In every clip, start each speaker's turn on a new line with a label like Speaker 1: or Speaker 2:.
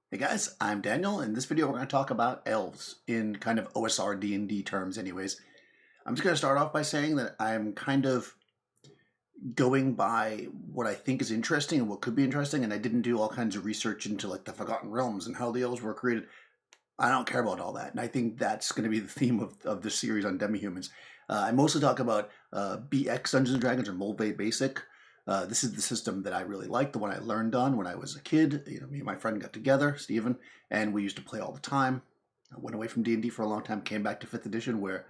Speaker 1: Hey guys, I'm Daniel. In this video, we're going to talk about elves in kind of OSR D&D terms anyways. I'm just going to start off by saying that I'm kind of going by what I think is interesting and what could be interesting, and I didn't do all kinds of research into like the Forgotten Realms and how the elves were created. I don't care about all that, and I think that's going to be the theme of this series on demi-humans. I mostly talk about BX Dungeons and Dragons or Mulvey Basic. This is the system that I really like, the one I learned on when I was a kid. You know, me and my friend got together, Steven, and we used to play all the time. I went away from D&D for a long time, came back to 5th edition where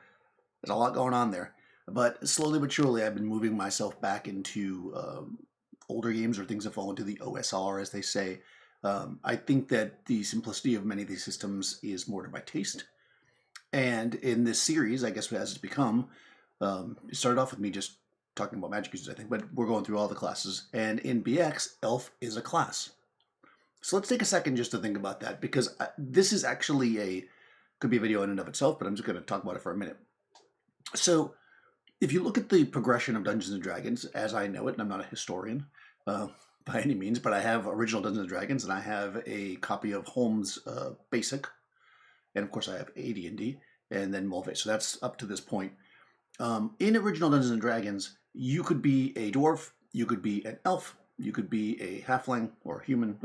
Speaker 1: there's a lot going on there. But slowly but surely, I've been moving myself back into older games or things that fall into the OSR, as they say. I think that the simplicity of many of these systems is more to my taste. And in this series, I guess as it's become, it started off with me just talking about magic users, I think, but we're going through all the classes. And in BX, elf is a class. So let's take a second just to think about that, because this is actually could be a video in and of itself, but I'm just going to talk about it for a minute. So if you look at the progression of Dungeons and Dragons as I know it, and I'm not a historian by any means, but I have original Dungeons and Dragons, and I have a copy of Holmes Basic, and of course I have AD&D, and then Mulvey. So that's up to this point. In original Dungeons and Dragons, you could be a dwarf, you could be an elf, you could be a halfling or human,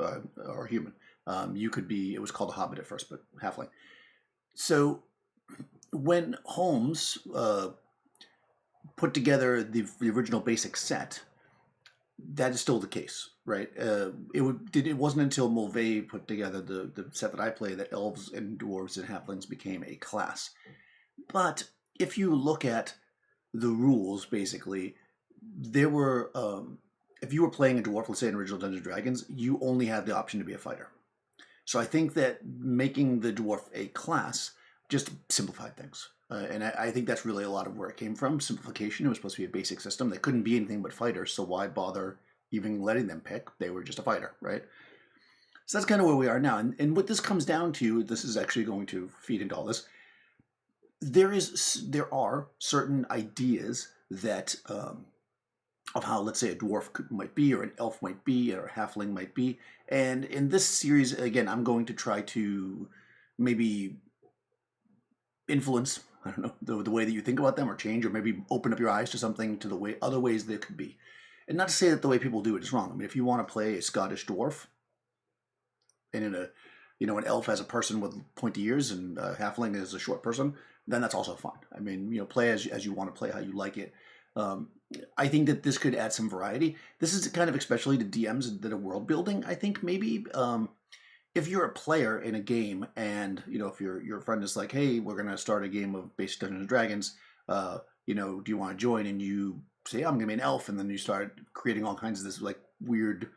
Speaker 1: you could be, it was called a hobbit at first, but halfling. So when Holmes put together the original basic set, that is still the case, right? It wasn't until Mulvey put together the set that I play that elves and dwarves and halflings became a class. But if you look at the rules, basically, there were, if you were playing a dwarf, let's say in original Dungeons & Dragons, you only had the option to be a fighter. So I think that making the dwarf a class just simplified things. And I think that's really a lot of where it came from. Simplification. It was supposed to be a basic system. They couldn't be anything but fighters, so why bother even letting them pick? They were just a fighter, right? So that's kind of where we are now. And what this comes down to, this is actually going to feed into all this, there are certain ideas that of how, let's say, a dwarf might be, or an elf might be, or a halfling might be. And in this series, again, I'm going to try to maybe influence, I don't know, the way that you think about them, or change, or maybe open up your eyes to something, to the way other ways they could be. And not to say that the way people do it is wrong. I mean, if you want to play a Scottish dwarf, and in an elf as a person with pointy ears, and a halfling is a short person, then that's also fine. I mean, play as you want to play, how you like it. I think that this could add some variety. This is kind of especially to DMs that are world building. I think maybe if you're a player in a game, and if your friend is like, hey, we're gonna start a game of basic Dungeons and Dragons, do you want to join? And you say, I'm gonna be an elf, and then you start creating all kinds of this like weird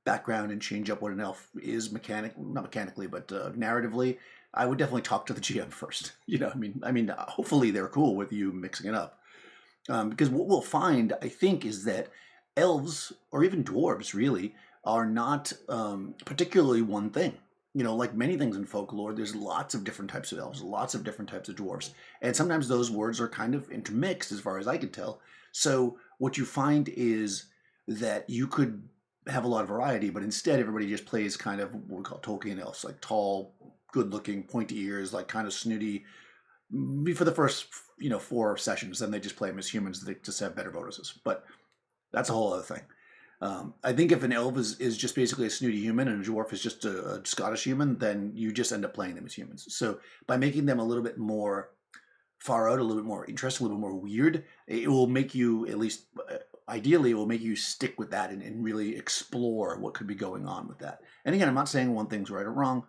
Speaker 1: background and change up what an elf is not mechanically, but narratively. I would definitely talk to the GM first. Hopefully they're cool with you mixing it up, because what we'll find, I think, is that elves, or even dwarves, really are not particularly one thing. Like many things in folklore, there's lots of different types of elves, lots of different types of dwarves, and sometimes those words are kind of intermixed, as far as I can tell. So what you find is that you could have a lot of variety, but instead everybody just plays kind of what we call Tolkien elves, like tall, good-looking, pointy ears, like kind of snooty, for the first 4 sessions. Then they just play them as humans. They just have better bonuses, but that's a whole other thing. I think if an elf is just basically a snooty human and a dwarf is just a Scottish human, then you just end up playing them as humans. So by making them a little bit more far out, a little bit more interesting, a little bit more weird, it will make you, at least ideally, it will make you stick with that and really explore what could be going on with that. And again, I'm not saying one thing's right or wrong,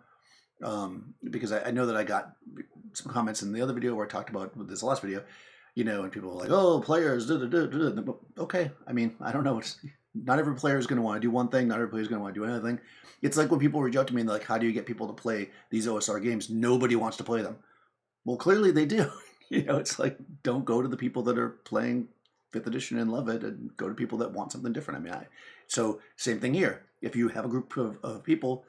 Speaker 1: because I know that I got some comments in the other video where I talked about this last video, and people were like, oh, players, okay. I mean, I don't know. Not every player is going to want to do one thing. Not every player is going to want to do anything. It's like when people reach out to me and they're like, how do you get people to play these OSR games? Nobody wants to play them. Well, clearly they do. It's like, don't go to the people that are playing 5th edition and love it, and go to people that want something different. So same thing here. If you have a group of people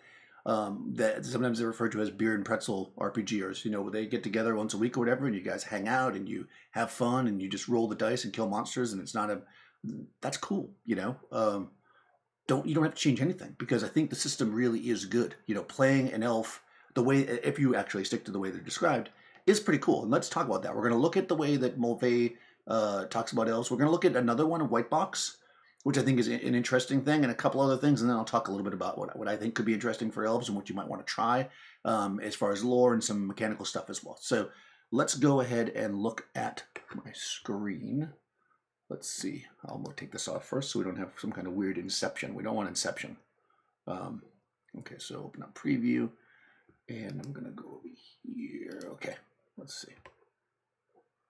Speaker 1: that sometimes they're referred to as beer and pretzel RPGers, where they get together once a week or whatever, and you guys hang out and you have fun and you just roll the dice and kill monsters, and that's cool. you don't have to change anything, because I think the system really is good. You know, playing an elf the way, if you actually stick to the way they're described, is pretty cool. And let's talk about that. We're going to look at the way that Mulvey talks about elves. We're going to look at another one, White Box, which I think is an interesting thing, and a couple other things, and then I'll talk a little bit about what I think could be interesting for elves and what you might want to try as far as lore and some mechanical stuff as well. So let's go ahead and look at my screen. Let's see. I'll take this off first so we don't have some kind of weird inception. We don't want inception. Okay, so open up preview, and I'm going to go over here. Okay, let's see.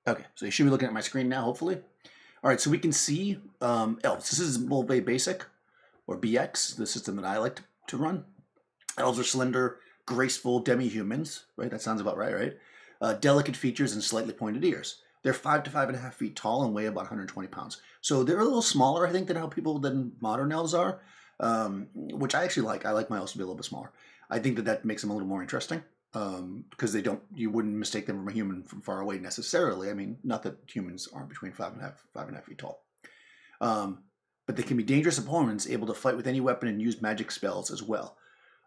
Speaker 1: Okay, so you should be looking at my screen now, hopefully. All right, so we can see elves. This is Mulvey Basic, or BX, the system that I like to run. Elves are slender, graceful demi-humans, right? That sounds about right, right? Delicate features and slightly pointed ears. They're 5 to 5.5 feet tall and weigh about 120 pounds. So they're a little smaller, I think, than modern elves are, which I actually like. I like my elves to be a little bit smaller. I think that makes them a little more interesting, because you wouldn't mistake them from a human from far away necessarily. I mean, not that humans aren't between 5.5 feet tall. But they can be dangerous opponents, able to fight with any weapon and use magic spells as well.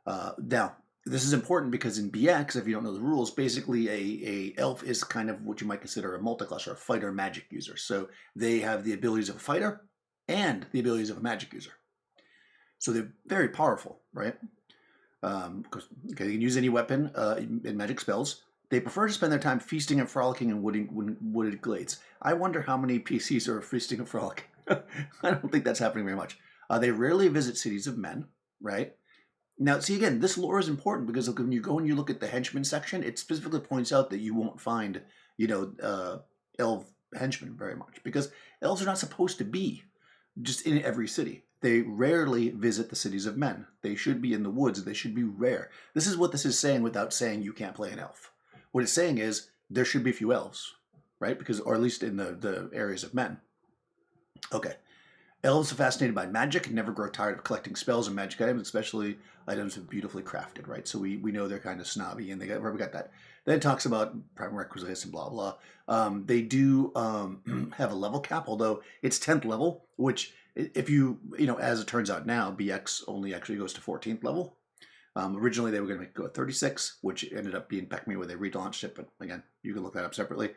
Speaker 1: Now, this is important because in BX, if you don't know the rules, basically a elf is kind of what you might consider a multiclass or a fighter magic user. So they have the abilities of a fighter and the abilities of a magic user. So they're very powerful, right? Because they can use any weapon in magic spells. They prefer to spend their time feasting and frolicking in wooded glades. I wonder how many PCs are feasting and frolicking. I don't think that's happening very much. They rarely visit cities of men, right? Now, see, again, this lore is important because when you go and you look at the henchmen section, it specifically points out that you won't find, elf henchmen very much, because elves are not supposed to be just in every city. They rarely visit the cities of men. They should be in the woods. They should be rare. This is what this is saying without saying you can't play an elf. What it's saying is there should be few elves, right? Because, or at least in the areas of men. Okay. Elves are fascinated by magic and never grow tired of collecting spells and magic items, especially items beautifully crafted, right? So we know they're kind of snobby, and we got that. Then it talks about prerequisites and blah, blah. They do have a level cap, although it's 10th level, which if as it turns out now, BX only actually goes to 14th level. Originally, they were going to go at 36, which ended up being Peckme where they relaunched it, but again, you can look that up separately.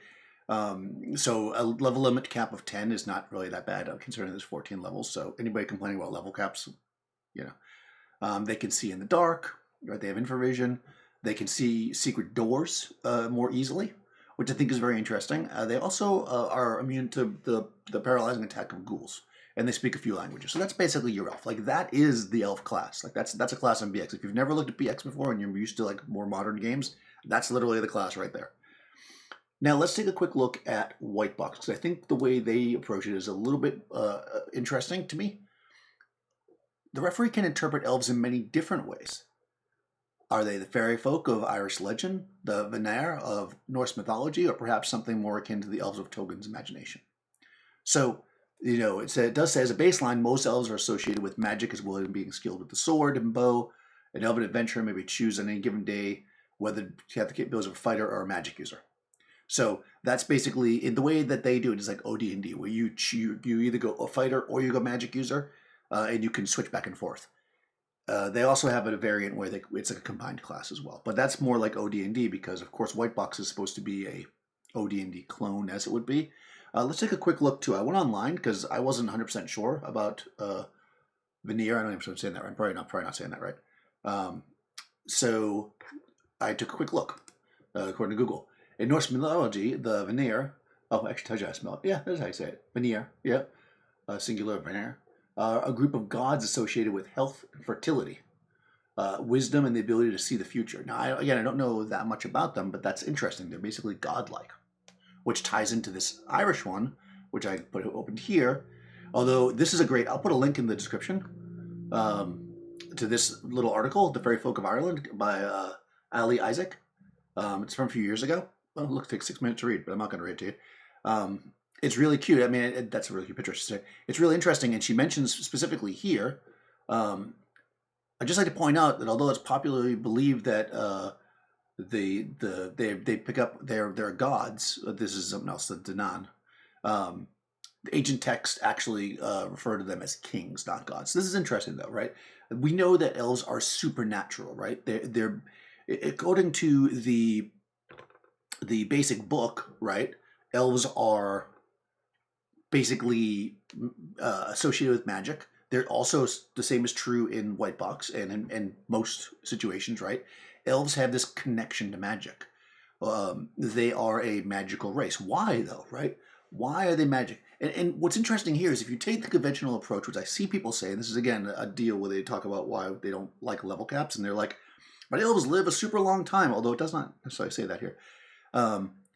Speaker 1: So a level limit cap of 10 is not really that bad, considering there's 14 levels. So anybody complaining about level caps, they can see in the dark, right? They have infravision. They can see secret doors more easily, which I think is very interesting. They also are immune to the paralyzing attack of ghouls, and they speak a few languages. So that's basically your elf. Like, that is the elf class. Like, that's a class in BX. If you've never looked at BX before and you're used to like more modern games, that's literally the class right there. Now, let's take a quick look at White Box, because I think the way they approach it is a little bit interesting to me. The referee can interpret elves in many different ways. Are they the fairy folk of Irish legend, the Vanir of Norse mythology, or perhaps something more akin to the elves of Tolkien's imagination? So, it does say as a baseline, most elves are associated with magic as well as being skilled with the sword and bow. An elven adventurer may choose on any given day whether to have the capabilities of a fighter or a magic user. So that's basically, in the way that they do it is like OD&D, where you either go a fighter or you go magic user, and you can switch back and forth. They also have a variant where it's like a combined class as well, but that's more like OD&D because, of course, White Box is supposed to be a OD&D clone, as it would be. Let's take a quick look too. I went online because I wasn't 100% sure about Vanir. I don't even know if I'm saying that right. I'm probably not saying that right. So I took a quick look, according to Google. In Norse mythology, the Vanir, actually tells you how to spell it. Yeah, that's how you say it. Vanir, yeah. Singular Vanir. A group of gods associated with health and fertility, wisdom, and the ability to see the future. Now, I don't know that much about them, but that's interesting. They're basically godlike, which ties into this Irish one, which I opened here. Although this is I'll put a link in the description to this little article, The Fairy Folk of Ireland, by Ali Isaac. It's from a few years ago. Well, it looks like 6 minutes to read, but I'm not going to read it to you. It's really cute. I mean, that's a really cute picture, I should say. It's really interesting, and she mentions specifically here, I'd just like to point out that although it's popularly believed that they pick up their gods, this is something else, the Danan, ancient texts actually refer to them as kings, not gods. This is interesting, though, right? We know that elves are supernatural, right? They're according to the basic book, right? Elves are basically associated with magic. They're also the same is true in White Box and in most situations, right? Elves have this connection to magic. They are a magical race. Why though, right? Why are they magic? And what's interesting here is if you take the conventional approach, which I see people say, and this is again a deal where they talk about why they don't like level caps, and they're like, but elves live a super long time, although it does not necessarily say that here.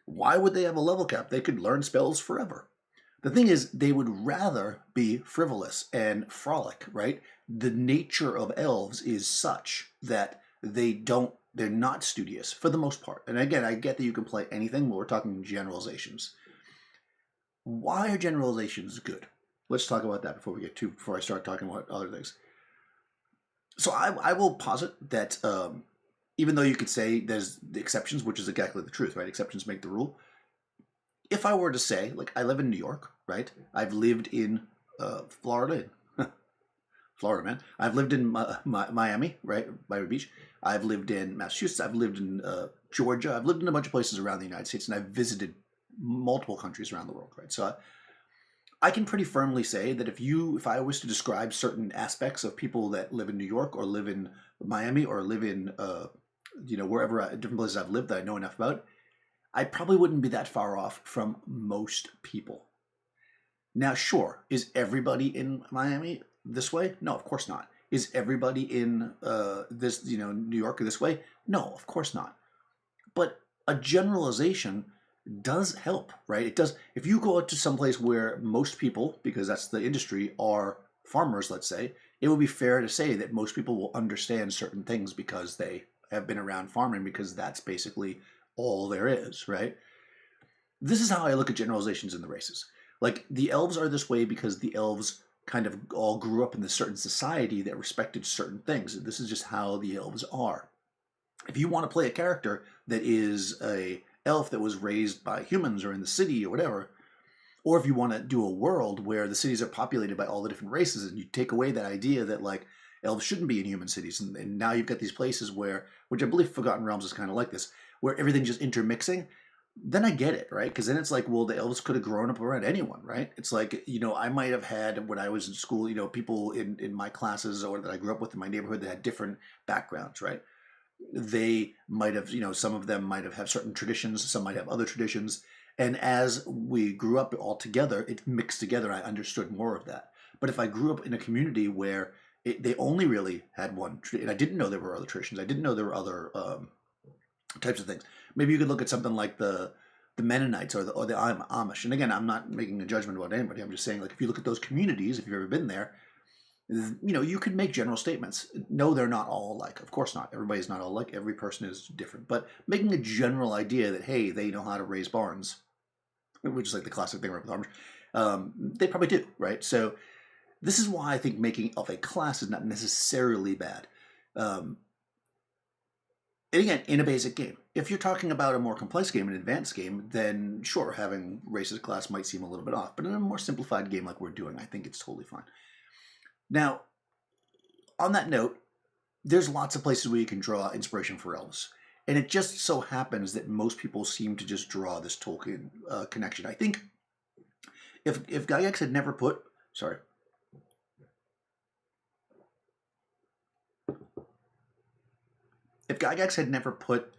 Speaker 1: Why would they have a level cap? They could learn spells forever. The thing is, they would rather be frivolous and frolic, right? The nature of elves is such that they're not studious for the most part. And again, I get that you can play anything, but we're talking generalizations. Why are generalizations good? Let's talk about that before I start talking about other things. So I will posit that even though you could say there's the exceptions, which is exactly the truth, right? Exceptions make the rule. If I were to say, like, I live in New York, right? I've lived in Florida, Florida, man. I've lived in Miami, right, Miami Beach. I've lived in Massachusetts. I've lived in Georgia. I've lived in a bunch of places around the United States, and I've visited multiple countries around the world, right? So I can pretty firmly say that if I was to describe certain aspects of people that live in New York or live in Miami or live in, wherever different places I've lived that I know enough about, I probably wouldn't be that far off from most people. Now, sure, is everybody in Miami this way? No, of course not. Is everybody in New York this way? No, of course not. But a generalization does help, right? It does. If you go out to someplace where most people, because that's the industry, are farmers, let's say, it would be fair to say that most people will understand certain things because they have been around farming, because that's basically all there is, right? This is how I look at generalizations in the races. Like, the elves are this way because the elves kind of all grew up in this certain society that respected certain things. This is just how the elves are. If you want to play a character that is a elf that was raised by humans or in the city or whatever, or if you want to do a world where the cities are populated by all the different races, and you take away that idea that, like, elves shouldn't be in human cities, and now you've got these places where, which I believe Forgotten Realms is kind of like this, where everything's just intermixing, then I get it, right? Because then it's like, well, the elves could have grown up around anyone, right? It's like, I might have had, when I was in school, people in my classes or that I grew up with in my neighborhood that had different backgrounds, right? They might have, some of them might have certain traditions, some might have other traditions. And as we grew up all together, it mixed together. I understood more of that. But if I grew up in a community where they only really had one, and I didn't know there were other traditions, I didn't know there were other types of things. Maybe you could look at something like the Mennonites or the Amish. And again, I'm not making a judgment about anybody. I'm just saying, like, if you look at those communities, if you've ever been there, you could make general statements. No, they're not all alike. Of course not. Everybody's not all alike. Every person is different. But making a general idea that, hey, they know how to raise barns, which is like the classic thing with farmers, they probably do, right? So this is why I think making of a class is not necessarily bad. And again, in a basic game. If you're talking about a more complex game, an advanced game, then sure, having race as a class might seem a little bit off. But in a more simplified game like we're doing, I think it's totally fine. Now, on that note, there's lots of places where you can draw inspiration for elves. And it just so happens that most people seem to just draw this Tolkien connection. I think if Gygax had never put... Sorry. If Gygax had never put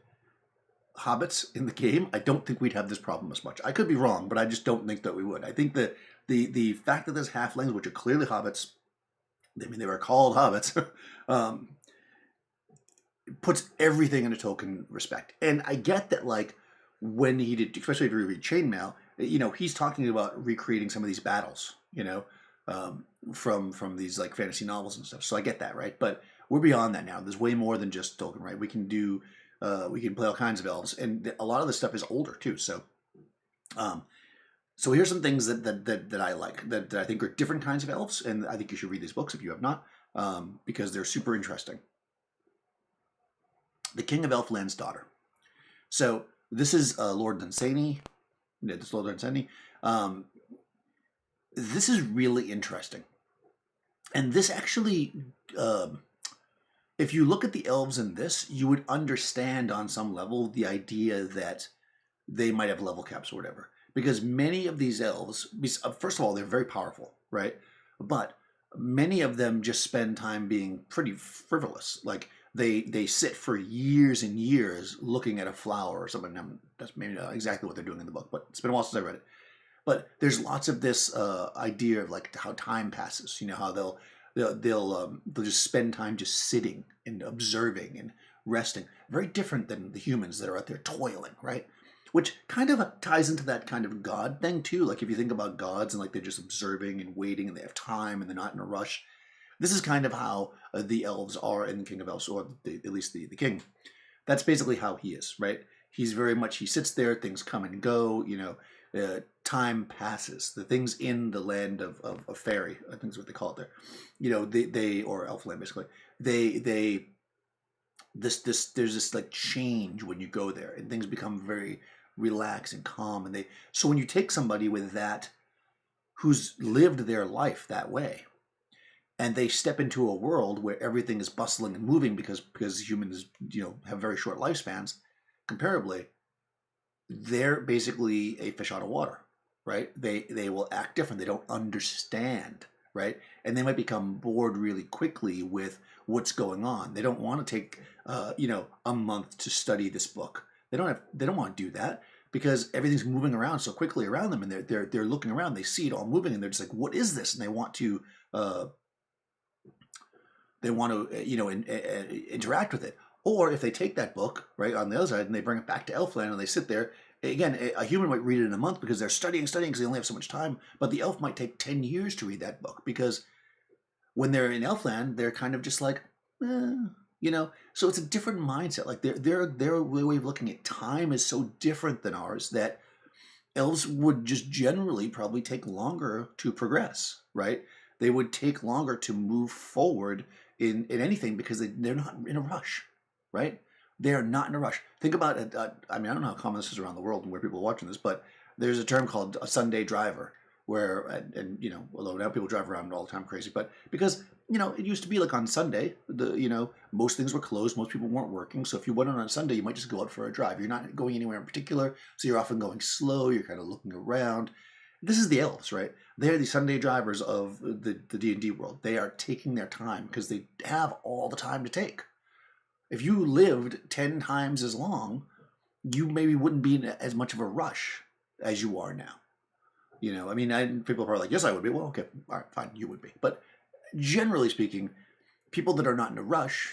Speaker 1: hobbits in the game, I don't think we'd have this problem as much. I could be wrong, but I just don't think that we would. I think that the fact that there's halflings, which are clearly hobbits, I mean, they were called hobbits, puts everything into Tolkien respect. And I get that, like, when he did, especially if you read Chainmail, he's talking about recreating some of these battles, from these, like, fantasy novels and stuff. So I get that, right? But we're beyond that now. There's way more than just Tolkien, right? We can play all kinds of elves, and a lot of this stuff is older too. So, so here's some things that I like that I think are different kinds of elves, and I think you should read these books if you have not, because they're super interesting. The King of Elfland's Daughter. So this is Lord Dunsany. Yeah, this is Lord Dunsany. this is really interesting. And this actually, if you look at the elves in this, you would understand on some level the idea that they might have level caps or whatever. Because many of these elves, first of all, they're very powerful, right? But many of them just spend time being pretty frivolous. Like they sit for years and years looking at a flower or something. That's maybe not exactly what they're doing in the book, but it's been a while since I read it. But there's lots of this idea of like how time passes. You know how they'll just spend time just sitting and observing and resting. Very different than the humans that are out there toiling, right? Which kind of ties into that kind of god thing too. Like if you think about gods and like they're just observing and waiting and they have time and they're not in a rush. This is kind of how the elves are in the King of Elves, or at least the king. That's basically how he is, right? He's very much, he sits there, things come and go, time passes. The things in the land of fairy, I think is what they call it there. They or Elfland basically. They there's this like change when you go there, and things become very relaxed and calm. And so when you take somebody with that, who's lived their life that way, and they step into a world where everything is bustling and moving because humans have very short lifespans, comparably, they're basically a fish out of water, right? They will act different. They don't understand, right? And they might become bored really quickly with what's going on. They don't want to take a month to study this book. They don't want to do that because everything's moving around so quickly around them, and they're looking around. They see it all moving, and they're just like, "What is this?" And they want to interact with it. Or if they take that book, right, on the other side and they bring it back to Elfland and they sit there, again, a human might read it in a month because they're studying because they only have so much time, but the elf might take 10 years to read that book because when they're in Elfland, they're kind of just like, so it's a different mindset. Like their way of looking at time is so different than ours that elves would just generally probably take longer to progress, right? They would take longer to move forward in anything because they're not in a rush, right? They are not in a rush. Think about it. I don't know how common this is around the world and where people are watching this, but there's a term called a Sunday driver, where although now people drive around all the time crazy, but because it used to be like on Sunday, most things were closed, most people weren't working, so if you went on Sunday, you might just go out for a drive. You're not going anywhere in particular, so you're often going slow. You're kind of looking around. This is the elves, right? They're the Sunday drivers of the D&D world. They are taking their time because they have all the time to take. If you lived 10 times as long, you maybe wouldn't be in as much of a rush as you are now. People are probably like, yes, I would be. Well, okay, all right, fine, you would be. But generally speaking, people that are not in a rush,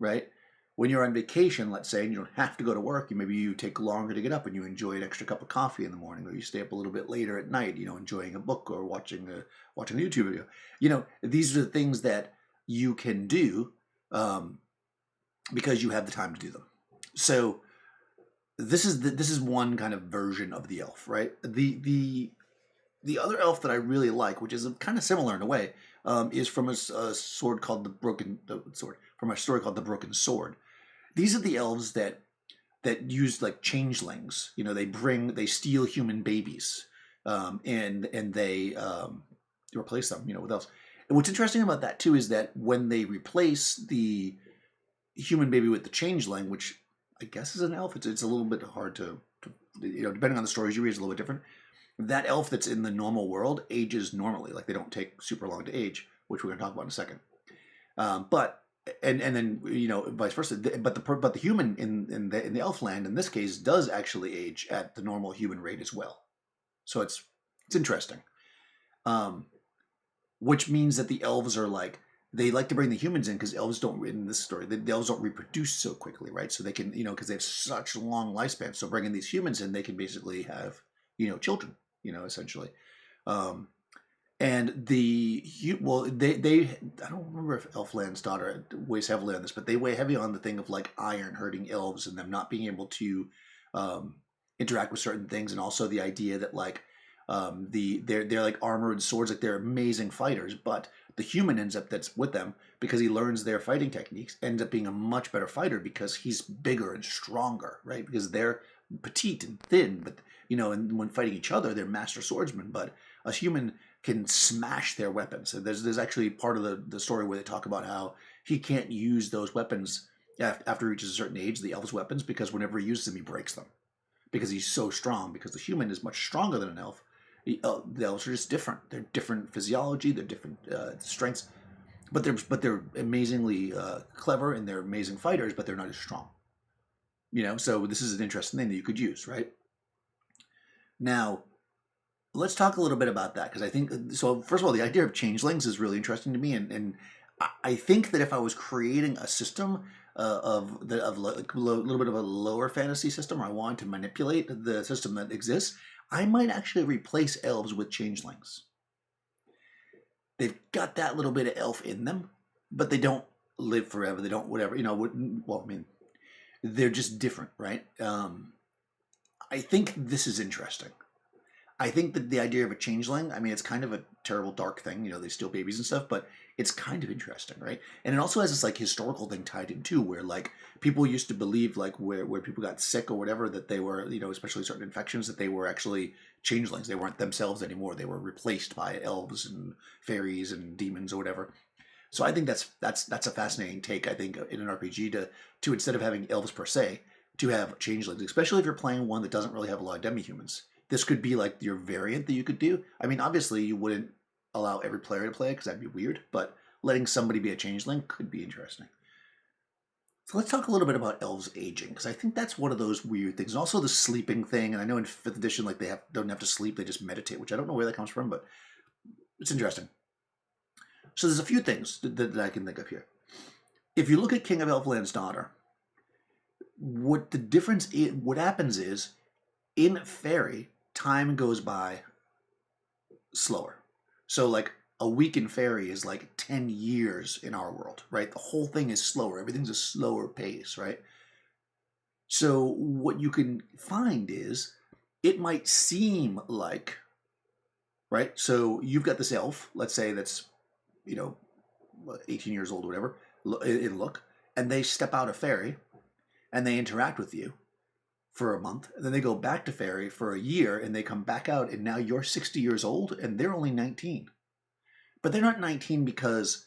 Speaker 1: right? When you're on vacation, let's say, and you don't have to go to work, maybe you take longer to get up and you enjoy an extra cup of coffee in the morning, or you stay up a little bit later at night, enjoying a book or watching a YouTube video. These are the things that you can do because you have the time to do them. So this is one kind of version of the elf, right? The other elf that I really like, which is kind of similar in a way, is from a sword called from a story called The Broken Sword. These are the elves that use like changelings. They steal human babies, and they replace them, with elves. And what's interesting about that too is that when they replace the human baby with the changeling, which I guess is an elf, it's a little bit hard to depending on the stories you read, it's a little bit different. That elf that's in the normal world ages normally, like they don't take super long to age, which we're going to talk about in a second. But then vice versa. But the human in the elf land in this case does actually age at the normal human rate as well. So it's interesting. Which means that the elves are like, they like to bring the humans in because elves don't, in this story, the elves don't reproduce so quickly, right? So they can, because they have such long lifespans. So bringing these humans in, they can basically have, children, essentially. And they I don't remember if Elfland's Daughter weighs heavily on this, but they weigh heavy on the thing of like iron hurting elves and them not being able to interact with certain things, and also the idea that like they're like armored swords, like they're amazing fighters, but the human that's with them, because he learns their fighting techniques, ends up being a much better fighter because he's bigger and stronger, right? Because they're petite and thin, but and when fighting each other, they're master swordsmen. But a human can smash their weapons. So there's actually part of the story where they talk about how he can't use those weapons after he reaches a certain age, the elves' weapons, because whenever he uses them, he breaks them. Because he's so strong, because the human is much stronger than an elf. The elves are just different. They're different physiology, they're different strengths, but they're amazingly clever and they're amazing fighters, but they're not as strong. So this is an interesting thing that you could use, right? Now, let's talk a little bit about that, because I think, so first of all, the idea of changelings is really interesting to me, and I think that if I was creating a system of a little bit of a lower fantasy system, or I wanted to manipulate the system that exists, I might actually replace elves with changelings. They've got that little bit of elf in them, but they don't live forever. They don't whatever, well, I mean, they're just different, right? I think this is interesting. I think that the idea of a changeling, I mean, it's kind of a terrible, dark thing. They steal babies and stuff, but it's kind of interesting, right? And it also has this like historical thing tied in too, where like people used to believe like where people got sick or whatever, that they were, especially certain infections, that they were actually changelings. They weren't themselves anymore. They were replaced by elves and fairies and demons or whatever. So I think that's a fascinating take, I think, in an RPG to instead of having elves per se, to have changelings, especially if you're playing one that doesn't really have a lot of demi-humans. This could be like your variant that you could do. I mean, obviously you wouldn't allow every player to play it because that'd be weird, but letting somebody be a changeling could be interesting. So let's talk a little bit about Elves Aging, because I think that's one of those weird things. And also the sleeping thing, and I know in 5th edition, like they don't have to sleep, they just meditate, which I don't know where that comes from, but it's interesting. So there's a few things that I can think of here. If you look at King of Elfland's Daughter, what happens is, in Fairy, time goes by slower. So like a week in Fairy is like 10 years in our world, right? The whole thing is slower. Everything's a slower pace, right? So what you can find is it might seem like, right? So you've got this elf, let's say that's, 18 years old or whatever, in look, and they step out of Fairy and they interact with you for a month, and then they go back to Fairy for a year, and they come back out, and now you're 60 years old, and they're only 19. But they're not 19 because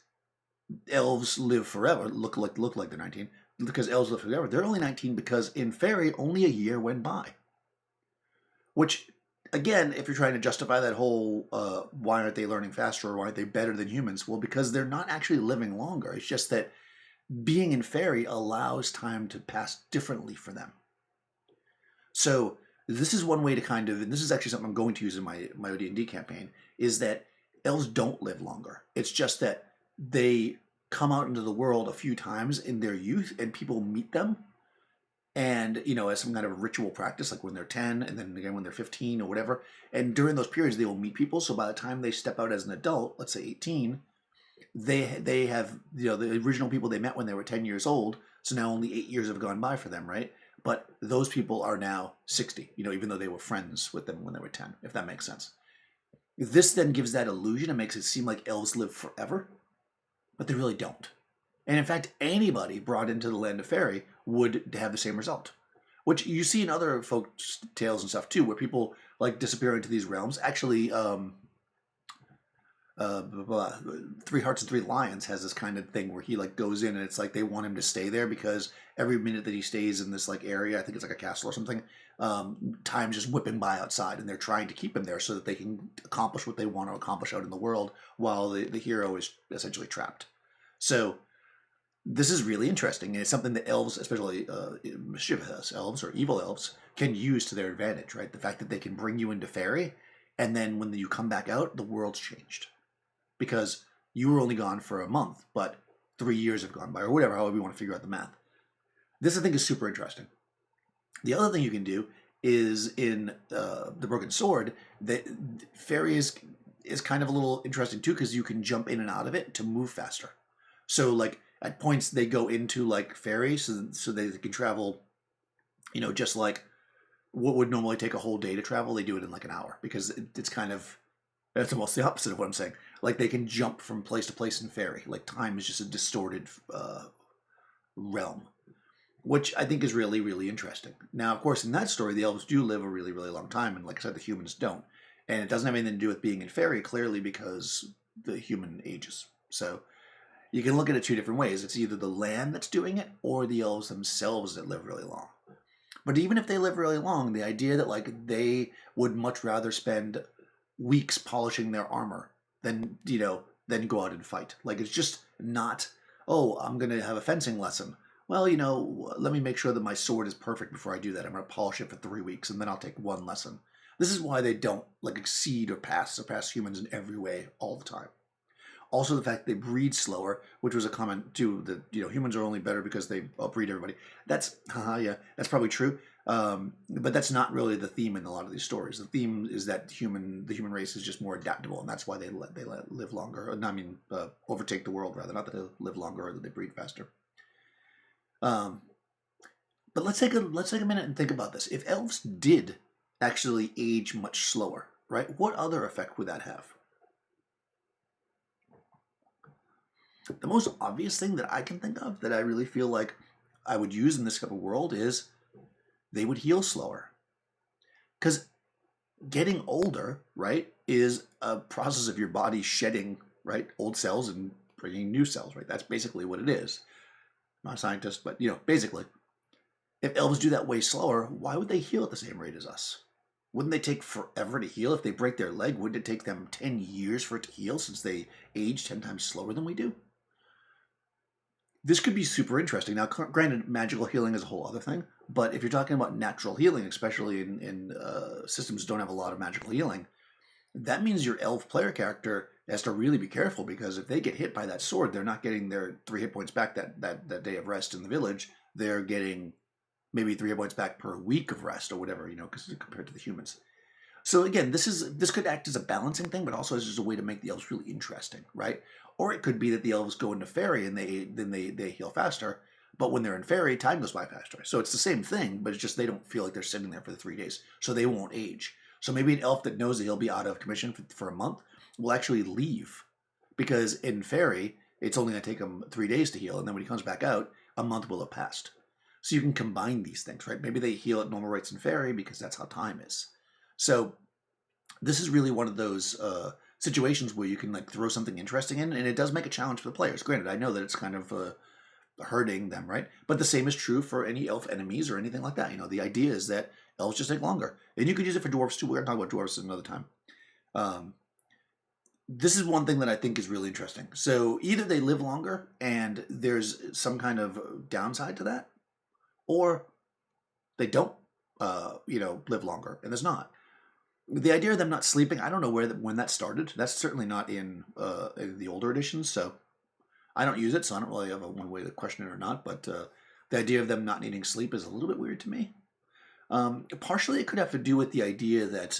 Speaker 1: elves live forever, look like they're 19, because elves live forever. They're only 19 because in Fairy, only a year went by. Which, again, if you're trying to justify that whole, why aren't they learning faster, or why aren't they better than humans? Well, because they're not actually living longer. It's just that being in Fairy allows time to pass differently for them. So this is one way to kind of, and this is actually something I'm going to use in my D&D campaign, is that elves don't live longer. It's just that they come out into the world a few times in their youth, and people meet them, and as some kind of ritual practice, like when they're 10, and then again when they're 15 or whatever. And during those periods, they will meet people. So by the time they step out as an adult, let's say 18, they have the original people they met when they were 10 years old. So now only 8 years have gone by for them, right? But those people are now 60, even though they were friends with them when they were 10, if that makes sense. This then gives that illusion and makes it seem like elves live forever, but they really don't. And in fact, anybody brought into the land of Fairy would have the same result, which you see in other folk tales and stuff too, where people like disappear into these realms. Actually, Three Hearts and Three Lions has this kind of thing where he like goes in, and it's like they want him to stay there because every minute that he stays in this like area, I think it's like a castle or something, time's just whipping by outside, and they're trying to keep him there so that they can accomplish what they want to accomplish out in the world while the hero is essentially trapped. So this is really interesting, and it's something that elves, especially mischievous elves or evil elves, can use to their advantage, right? The fact that they can bring you into Fairy, and then when you come back out, the world's changed. Because you were only gone for a month, but 3 years have gone by, or whatever, however you want to figure out the math. This, I think, is super interesting. The other thing you can do is in the Broken Sword, that Fairy is kind of a little interesting too, because you can jump in and out of it to move faster. So, like, at points they go into, like, Fairy, so they can travel, just like what would normally take a whole day to travel, they do it in like an hour, because it's kind of, that's almost the opposite of what I'm saying. Like, they can jump from place to place in Fairy. Like, time is just a distorted realm, which I think is really, really interesting. Now, of course, in that story, the elves do live a really, really long time, and like I said, the humans don't. And it doesn't have anything to do with being in fairy, clearly, because the human ages. So you can look at it two different ways. It's either the land that's doing it or the elves themselves that live really long. But even if they live really long, the idea that like they would much rather spend weeks polishing their armor than, than go out and fight. Like it's just not, oh, I'm going to have a fencing lesson. Well, let me make sure that my sword is perfect before I do that. I'm going to polish it for 3 weeks and then I'll take one lesson. This is why they don't like exceed or surpass humans in every way all the time. Also, the fact they breed slower, which was a comment too, that humans are only better because they outbreed everybody. That's that's probably true. But that's not really the theme in a lot of these stories. The theme is that the human race is just more adaptable, and that's why they live longer. Overtake the world rather, not that they live longer or that they breed faster. But let's take a minute and think about this. If elves did actually age much slower, right? What other effect would that have? The most obvious thing that I can think of that I really feel like I would use in this type of world is they would heal slower. Because getting older, right, is a process of your body shedding, right, old cells and bringing new cells, right? That's basically what it is. I'm not a scientist, but, basically. If elves do that way slower, why would they heal at the same rate as us? Wouldn't they take forever to heal? If they break their leg, wouldn't it take them 10 years for it to heal since they age 10 times slower than we do? This could be super interesting. Now, granted, magical healing is a whole other thing, but if you're talking about natural healing, especially in systems that don't have a lot of magical healing, that means your elf player character has to really be careful, because if they get hit by that sword, they're not getting their 3 hit points back that day of rest in the village. They're getting maybe 3 hit points back per week of rest or whatever, because compared to the humans. So again, this could act as a balancing thing, but also as just a way to make the elves really interesting, right? Or it could be that the elves go into fairy and they heal faster, but when they're in fairy, time goes by faster. So it's the same thing, but it's just they don't feel like they're sitting there for the 3 days, so they won't age. So maybe an elf that knows that he'll be out of commission for a month will actually leave, because in fairy, it's only going to take him 3 days to heal, and then when he comes back out, a month will have passed. So you can combine these things, right? Maybe they heal at normal rates in fairy because that's how time is. So this is really one of those situations where you can like throw something interesting in, and it does make a challenge for the players. Granted, I know that it's kind of hurting them, right? But the same is true for any elf enemies or anything like that. The idea is that elves just take longer, and you could use it for dwarves too. We're going to talk about dwarves another time. This is one thing that I think is really interesting. So either they live longer and there's some kind of downside to that, or they don't, live longer and there's not. The idea of them not sleeping, I don't know when that started. That's certainly not in the older editions, so I don't use it, so I don't really have one way to question it or not, but the idea of them not needing sleep is a little bit weird to me. Partially it could have to do with the idea that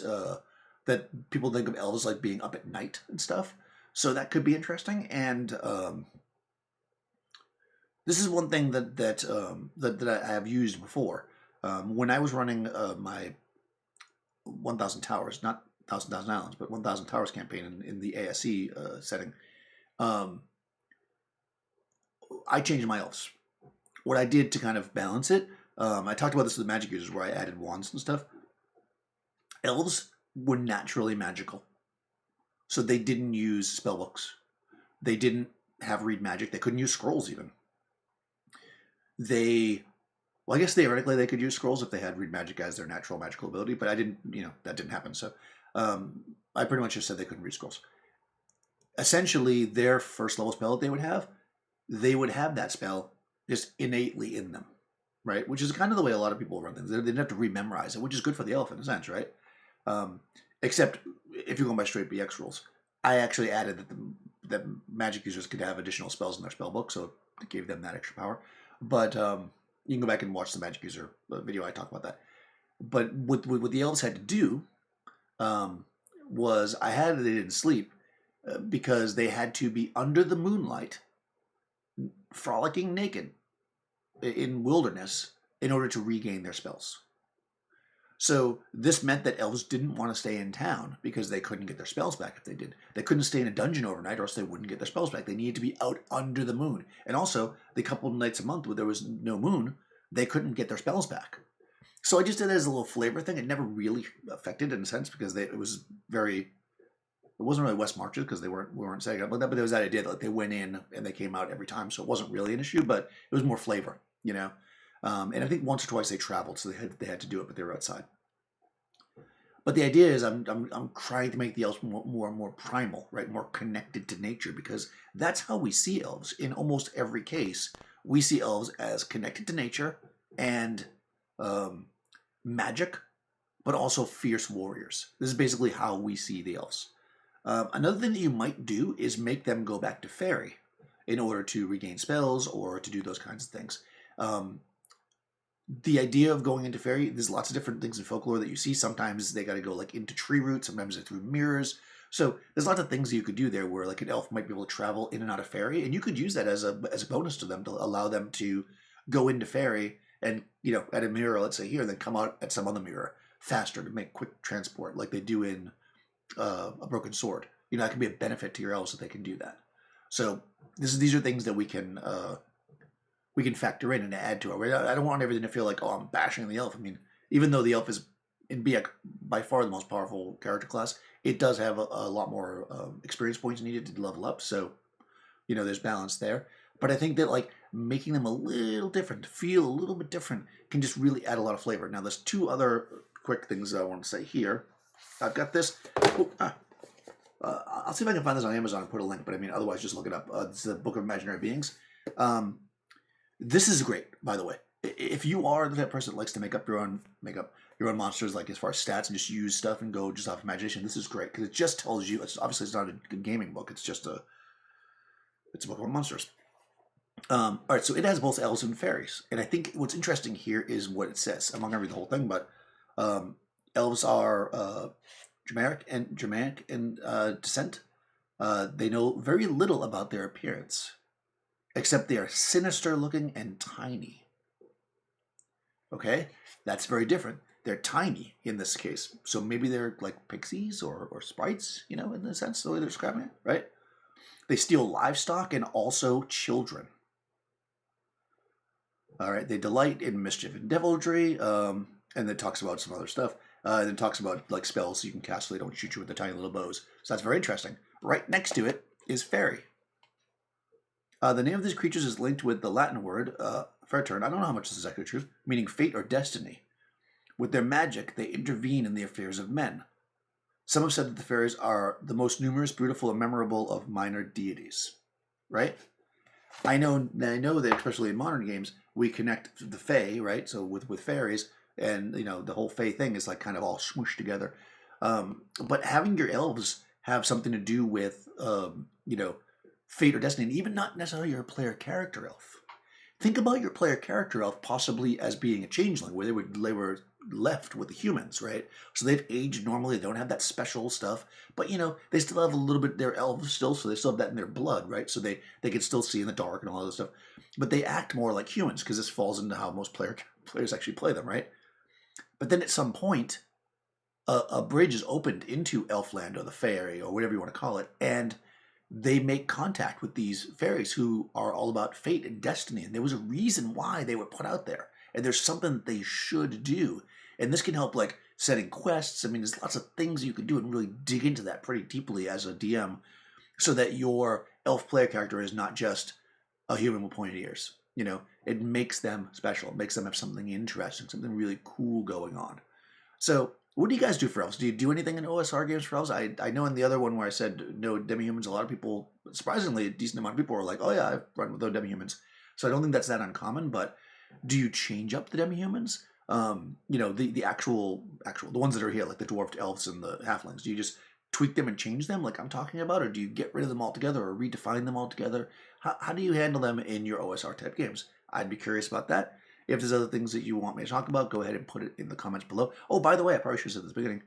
Speaker 1: that people think of elves like being up at night and stuff, so that could be interesting. And this is one thing that I have used before. When I was running my 1,000 Towers, not 1,000 Islands, but 1,000 Towers campaign in the ASE setting, I changed my elves. What I did to kind of balance it, I talked about this with the magic users where I added wands and stuff. Elves were naturally magical, so they didn't use spellbooks. They didn't have read magic. They couldn't use scrolls even. Well, I guess theoretically they could use scrolls if they had read magic as their natural magical ability, but I didn't, that didn't happen. So I pretty much just said they couldn't read scrolls. Essentially, their first level spell that they would have that spell just innately in them, right? Which is kind of the way a lot of people run things. They didn't have to rememorize it, which is good for the elf in a sense, right? Except if you're going by straight BX rules. I actually added that magic users could have additional spells in their spell book, so it gave them that extra power. But you can go back and watch the magic user video. I talk about that. But what the elves had to do was they didn't sleep because they had to be under the moonlight, frolicking naked in wilderness in order to regain their spells. So this meant that elves didn't want to stay in town because they couldn't get their spells back if they did. They couldn't stay in a dungeon overnight or else they wouldn't get their spells back. They needed to be out under the moon. And also, the couple of nights a month where there was no moon, they couldn't get their spells back. So I just did it as a little flavor thing. It never really affected in a sense because it wasn't really West Marches because we weren't setting up like that, but there was that idea that like, they went in and they came out every time, so it wasn't really an issue, but it was more flavor, you know. And I think once or twice they traveled, so they had to do it, but they were outside. But the idea is I'm trying to make the elves more primal, right? More connected to nature, because that's how we see elves in almost every case. We see elves as connected to nature and magic, but also fierce warriors. This is basically how we see the elves. Another thing that you might do is make them go back to fairy in order to regain spells or to do those kinds of things. The idea of going into fairy, there's lots of different things in folklore that you see. Sometimes they got to go like into tree roots, sometimes they're through mirrors. So there's lots of things you could do there where like an elf might be able to travel in and out of fairy, and you could use that as a bonus to them to allow them to go into fairy and, you know, at a mirror, let's say here, then come out at some other mirror faster to make quick transport like they do in a broken sword. You know, that can be a benefit to your elves that they can do that. So these are things that we can factor in and add to it. I don't want everything to feel like, oh, I'm bashing the elf. I mean, even though the elf is in BX by far the most powerful character class, it does have a lot more experience points needed to level up. So, you know, there's balance there. But I think that like making them a little different, feel a little bit different, can just really add a lot of flavor. Now, there's two other quick things I want to say here. I've got this. I'll see if I can find this on Amazon and put a link, but I mean, otherwise just look it up. It's the Book of Imaginary Beings. This is great, by the way. If you are the type of person that likes to make up your own monsters, like as far as stats, and just use stuff and go just off imagination, this is great because it just tells you. Obviously it's not a gaming book. It's just a book on monsters. All right, so it has both elves and fairies, and I think what's interesting here is what it says. I'm not gonna read the whole thing, but elves are Germanic in descent. They know very little about their appearance, except they are sinister looking and tiny. Okay, that's very different. They're tiny in this case, so maybe they're like pixies or sprites, you know, in the sense the way they're describing it, right? They steal livestock and also children. All right, they delight in mischief and deviltry, and then talks about some other stuff. Then talks about like spells you can cast so they don't shoot you with the tiny little bows. So that's very interesting. Right next to it is fairy. The name of these creatures is linked with the Latin word faeturn. I don't know how much this is actually true, meaning fate or destiny. With their magic, they intervene in the affairs of men. Some have said that the fairies are the most numerous, beautiful, and memorable of minor deities. Right? I know that especially in modern games, we connect the fae, right? So with fairies, and you know the whole fae thing is like kind of all smooshed together. But having your elves have something to do with you know, fate or destiny, and even not necessarily your player character elf. Think about your player character elf possibly as being a changeling, where they were left with the humans, right? So they've aged normally, they don't have that special stuff, but you know, they still have a little bit, they're elves still, so they still have that in their blood, right? So they can still see in the dark and all that stuff, but they act more like humans because this falls into how most players actually play them, right? But then at some point, a bridge is opened into Elfland or the Fairy or whatever you want to call it, and they make contact with these fairies who are all about fate and destiny, and there was a reason why they were put out there, and there's something that they should do, and this can help like setting quests. I mean, there's lots of things you can do and really dig into that pretty deeply as a DM, so that your elf player character is not just a human with pointed ears. You know, it makes them special. It makes them have something interesting, something really cool going on. So what do you guys do for elves? Do you do anything in OSR games for elves? I know in the other one where I said no demi-humans, a lot of people, surprisingly, a decent amount of people were like, oh yeah, I've run with no demi-humans. So I don't think that's that uncommon, but do you change up the demi-humans? You know, the actual, the ones that are here, like the dwarfed elves and the halflings, do you just tweak them and change them like I'm talking about, or do you get rid of them altogether or redefine them altogether? How do you handle them in your OSR type games? I'd be curious about that. If there's other things that you want me to talk about, go ahead and put it in the comments below. Oh, by the way, I probably should have said this at the beginning.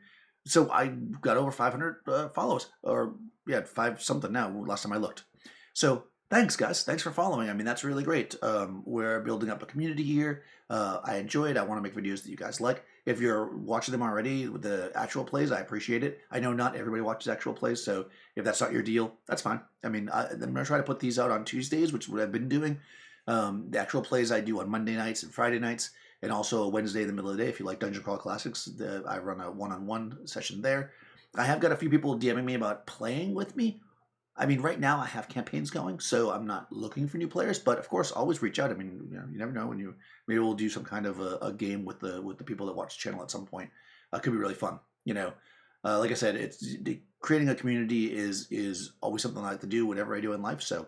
Speaker 1: So I got over 500 follows, or yeah, 5 something now, last time I looked. So thanks, guys. Thanks for following. I mean, that's really great. We're building up a community here. I enjoy it. I want to make videos that you guys like. If you're watching them already with the actual plays, I appreciate it. I know not everybody watches actual plays, so if that's not your deal, that's fine. I mean, I'm going to try to put these out on Tuesdays, which is what I've been doing. The actual plays I do on Monday nights and Friday nights, And also a Wednesday in the middle of the day, if you like Dungeon Crawl Classics, I run a one-on-one session there. I have got a few people DMing me about playing with me. I mean, right now I have campaigns going, so I'm not looking for new players. But of course, always reach out. I mean, you never know when maybe we'll do some kind of a game with the people that watch the channel at some point. Could be really fun. Like I said, creating a community is always something I like to do. Whatever I do in life, so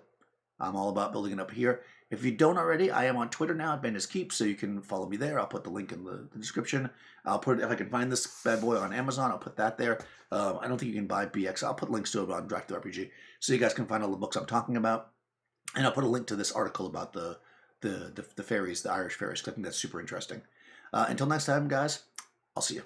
Speaker 1: I'm all about building it up here. If you don't already, I am on Twitter now at Bandit Keep, so you can follow me there. I'll put the link in the description. I'll put it, if I can find this bad boy on Amazon, I'll put that there. I don't think you can buy BX. I'll put links to it on Drive to RPG, so you guys can find all the books I'm talking about. And I'll put a link to this article about the fairies, the Irish fairies, because I think that's super interesting. Until next time, guys, I'll see you.